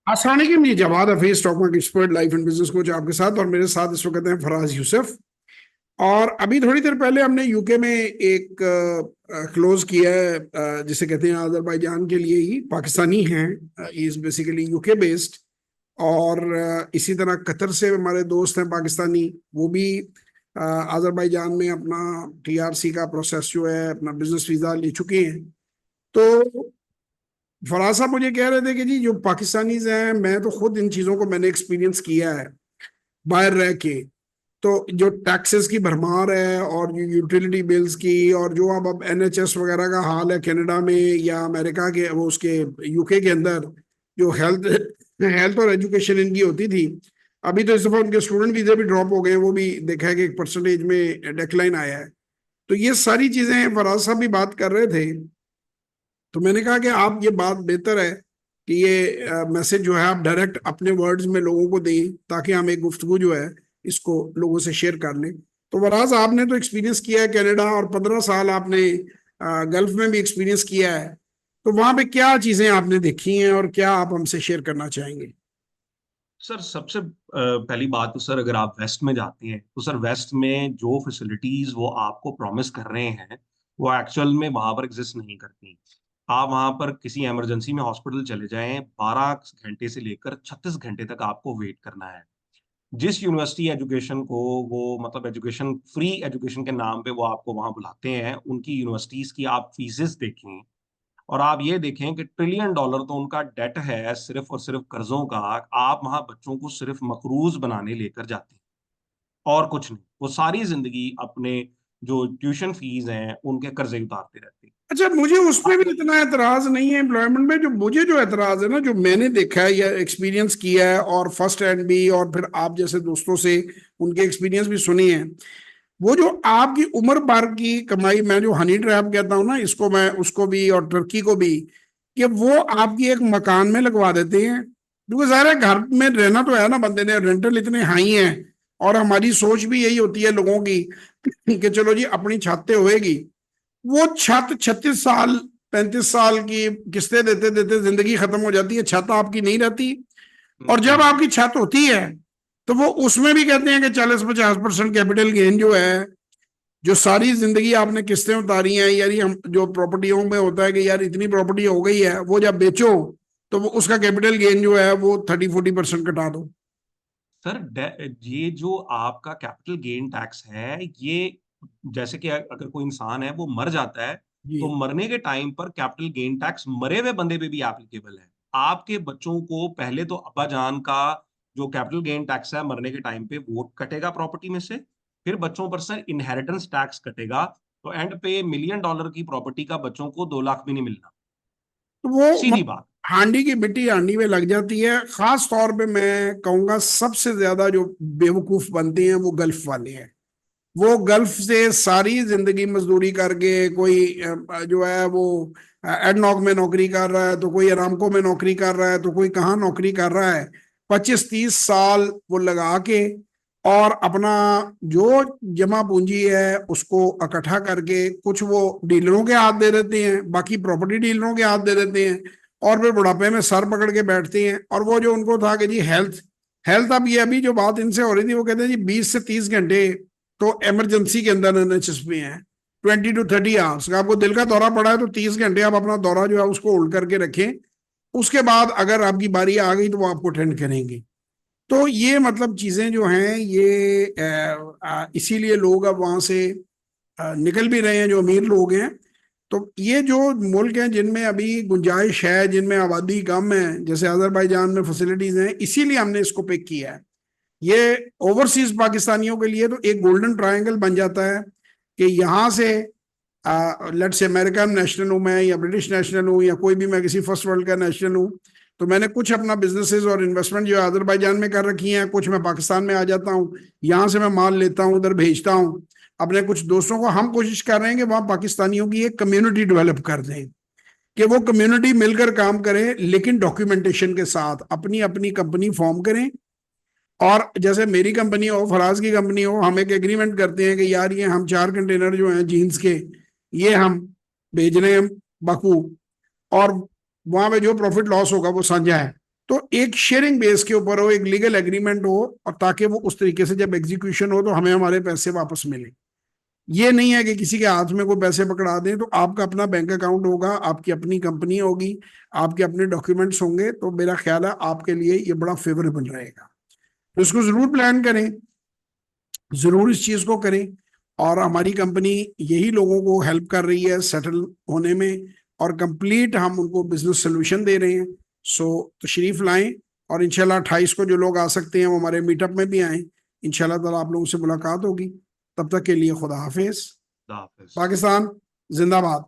आसानी की मेरी जवाब है stock market expert life and business coach आपके साथ। और मेरे साथ इस वक्त हैं फराज यूसुफ। और अभी थोड़ी देर पहले हमने यूके में एक क्लोज किया है, जिसे कहते हैं अजरबैजान के लिए ही पाकिस्तानी हैं, इज बेसिकली यूके बेस्ड। और इसी तरह कतर से हमारे दोस्त हैं पाकिस्तानी, वो भी अजरबैजान में अपना टीआरसी का प्रोसेस जो है, अपना बिजनेस वीजा ले चुके हैं। तो फराज साहब मुझे कह रहे थे कि जी जो पाकिस्तानीज हैं, मैं तो खुद इन चीज़ों को मैंने एक्सपीरियंस किया है बाहर रह के। तो जो टैक्सेस की भरमार है और जो यूटिलिटी बिल्स की, और जो अब एनएचएस वगैरह का हाल है कनाडा में या अमेरिका के, वो उसके यूके के अंदर, जो हेल्थ हेल्थ और एजुकेशन इनकी होती थी, अभी तो इस दफा उनके स्टूडेंट वीजे भी ड्रॉप हो गए। वो भी देखा है कि एक परसेंटेज में डिक्लाइन आया है। तो ये सारी चीजें फराज साहब भी बात कर रहे थे। तो मैंने कहा कि आप, ये बात बेहतर है कि ये मैसेज जो है आप डायरेक्ट अपने वर्ड्स में लोगों को दें, ताकि हम एक गुफ्तगू जो है इसको लोगों से शेयर कर लें। तो वराज आपने तो एक्सपीरियंस किया है कनाडा, और 15 साल आपने गल्फ में भी एक्सपीरियंस किया है। तो वहां पे क्या चीजें आपने देखी हैं और क्या आप हमसे शेयर करना चाहेंगे? सर सबसे पहली बात तो सर, अगर आप वेस्ट में जाते हैं तो सर वेस्ट में जो फैसिलिटीज वो आपको प्रॉमिस कर रहे हैं वो एक्चुअल में वहां पर एग्जिस्ट नहीं करती। आप वहां पर किसी इमरजेंसी में हॉस्पिटल चले जाएं, 12 घंटे से लेकर 36 घंटे तक आपको वेट करना है। जिस यूनिवर्सिटी एजुकेशन को वो मतलब एजुकेशन, फ्री एजुकेशन के नाम पे वो आपको वहां बुलाते हैं, उनकी यूनिवर्सिटीज की आप फीसेस देखें और आप ये देखें कि $1 ट्रिलियन तो उनका डेट है सिर्फ और सिर्फ कर्जों का। आप वहां बच्चों को सिर्फ मकरूज बनाने लेकर जाते हैं और कुछ नहीं। वो सारी जिंदगी अपने जो ट्यूशन फीस हैं उनके कर्जे उतारते रहते हैं। अच्छा, मुझे उसमें भी आपको इतना एतराज नहीं है एम्प्लॉयमेंट में। जो मुझे जो एतराज है ना, जो मैंने देखा है या एक्सपीरियंस किया है, और फर्स्ट हैंड भी, और फिर आप जैसे दोस्तों से उनके एक्सपीरियंस भी सुनी है, वो जो आपकी उम्र भर की कमाई, मैं जो हनी ट्रैप कहता हूँ ना इसको, मैं उसको भी और टर्की को भी, कि वो आपकी एक मकान में लगवा देते हैं। क्योंकि ज़ाहिर है घर में रहना तो है ना बंदे ने, रेंटल इतने हाई हैं। और हमारी सोच भी यही होती है लोगों की कि चलो जी अपनी छाते होएगी। वो छत 36 साल, 35 साल की किस्तें देते देते जिंदगी खत्म हो जाती है, छत आपकी नहीं रहती। और जब जी आपकी छत होती है, तो वो उसमें भी कहते हैं कि 40-50% कैपिटल गेन जो है, जो सारी जिंदगी आपने किस्तें उतारी हैं यार, ये हम जो प्रॉपर्टियों में होता है कि यार इतनी प्रॉपर्टी हो गई है, वो जब बेचो तो वो उसका कैपिटल गेन जो है वो 30-40% कटा दो। सर, ये जो आपका कैपिटल गेन टैक्स है, ये जैसे कि अगर कोई इंसान है वो मर जाता है जी। तो मरने के टाइम पर कैपिटल गेन टैक्स मरे हुए बंदे पे भी एप्लीकेबल है। आपके बच्चों को पहले तो अब्बा जान का जो कैपिटल गेन टैक्स है मरने के टाइम पे वो कटेगा प्रॉपर्टी में से। फिर बच्चों पर सर इनहेरिटेंस टैक्स कटेगा। तो एंड पे $1 मिलियन की प्रॉपर्टी का बच्चों को 2 लाख भी नहीं मिलना। तो वो सीधी बात। हांडी की मिट्टी हांडी में लग जाती है। खास तौर पे मैं कहूंगा सबसे ज्यादा जो बेवकूफ बनते हैं वो गल्फ वाले हैं। वो गल्फ से सारी जिंदगी मजदूरी करके, कोई जो है वो एडनॉक में नौकरी कर रहा है, तो कोई अरामको में नौकरी कर रहा है, तो कोई कहाँ नौकरी कर रहा है। 25-30 साल वो लगा के, और अपना जो जमा पूंजी है उसको इकट्ठा करके कुछ वो डीलरों के हाथ दे देते हैं, बाकी प्रॉपर्टी डीलरों के हाथ दे देते हैं। और फिर बुढ़ापे में सर पकड़ के बैठते हैं। और वो जो उनको था कि जी हेल्थ हेल्थ, अब ये अभी जो बात इनसे हो रही थी, वो कहते हैं जी 20 से 30 घंटे तो इमरजेंसी के अंदर एनएचएस में है। 20 to 30 आवर्स का आपको दिल का दौरा पड़ा है, तो 30 घंटे आप अपना दौरा जो है उसको होल्ड करके रखें। उसके बाद अगर आपकी बारी आ गई तो वो आपको अटेंड करेंगे। तो ये मतलब चीजें जो हैं ये इसीलिए लोग अब वहां से निकल भी रहे हैं, जो अमीर लोग हैं। तो ये जो मुल्क हैं जिनमें अभी गुंजाइश है, जिनमें आबादी कम है, जैसे अजरबैजान में फैसिलिटीज हैं, इसीलिए हमने इसको पिक किया है। ये ओवरसीज पाकिस्तानियों के लिए तो एक गोल्डन ट्रायंगल बन जाता है कि यहाँ से लेट्स से अमेरिकन नेशनल हूँ मैं, या ब्रिटिश नेशनल हूँ, या कोई भी, मैं किसी फर्स्ट वर्ल्ड का नेशनल हूँ, तो मैंने कुछ अपना बिजनेसेस और इन्वेस्टमेंट जो है अजरबैजान में कर रखी हैं, कुछ मैं पाकिस्तान में आ जाता हूँ, यहाँ से मैं माल लेता हूँ, उधर भेजता हूँ अपने कुछ दोस्तों को। हम कोशिश कर रहे हैं कि वहाँ पाकिस्तानियों की एक कम्युनिटी डेवलप कर दें, कि वो कम्युनिटी मिलकर काम करे, लेकिन डॉक्यूमेंटेशन के साथ अपनी अपनी कंपनी फॉर्म करें। और जैसे मेरी कंपनी हो, फराज की कंपनी हो, हम एक एग्रीमेंट करते हैं कि यार ये हम 4 कंटेनर जो हैं जीन्स के, ये हम भेज रहे हैं बाकू। और वहां पे जो प्रॉफिट लॉस होगा वो साझा है। तो एक शेयरिंग बेस के ऊपर हो, एक लीगल एग्रीमेंट हो, और ताकि वो उस तरीके से जब एग्जीक्यूशन हो तो हमें हमारे पैसे वापस मिले। ये नहीं है कि किसी के हाथ में कोई पैसे पकड़ा दें। तो आपका अपना बैंक अकाउंट होगा, आपकी अपनी कंपनी होगी, आपके अपने डॉक्यूमेंट्स होंगे, तो मेरा ख्याल है आपके लिए ये बड़ा फेवरेबल रहेगा। तो इसको जरूर प्लान करें, जरूर इस चीज को करें। और हमारी कंपनी यही लोगों को हेल्प कर रही है सेटल होने में, और कंप्लीट हम उनको बिजनेस सोल्यूशन दे रहे हैं। सो तशरीफ लाएं, और इंशाल्लाह 28 को जो लोग आ सकते हैं वो हमारे मीटअप में भी आए। इंशाल्लाह ताला आप लोगों से मुलाकात होगी। तब तक के लिए खुदा हाफिज। खुदा हाफिज। पाकिस्तान जिंदाबाद।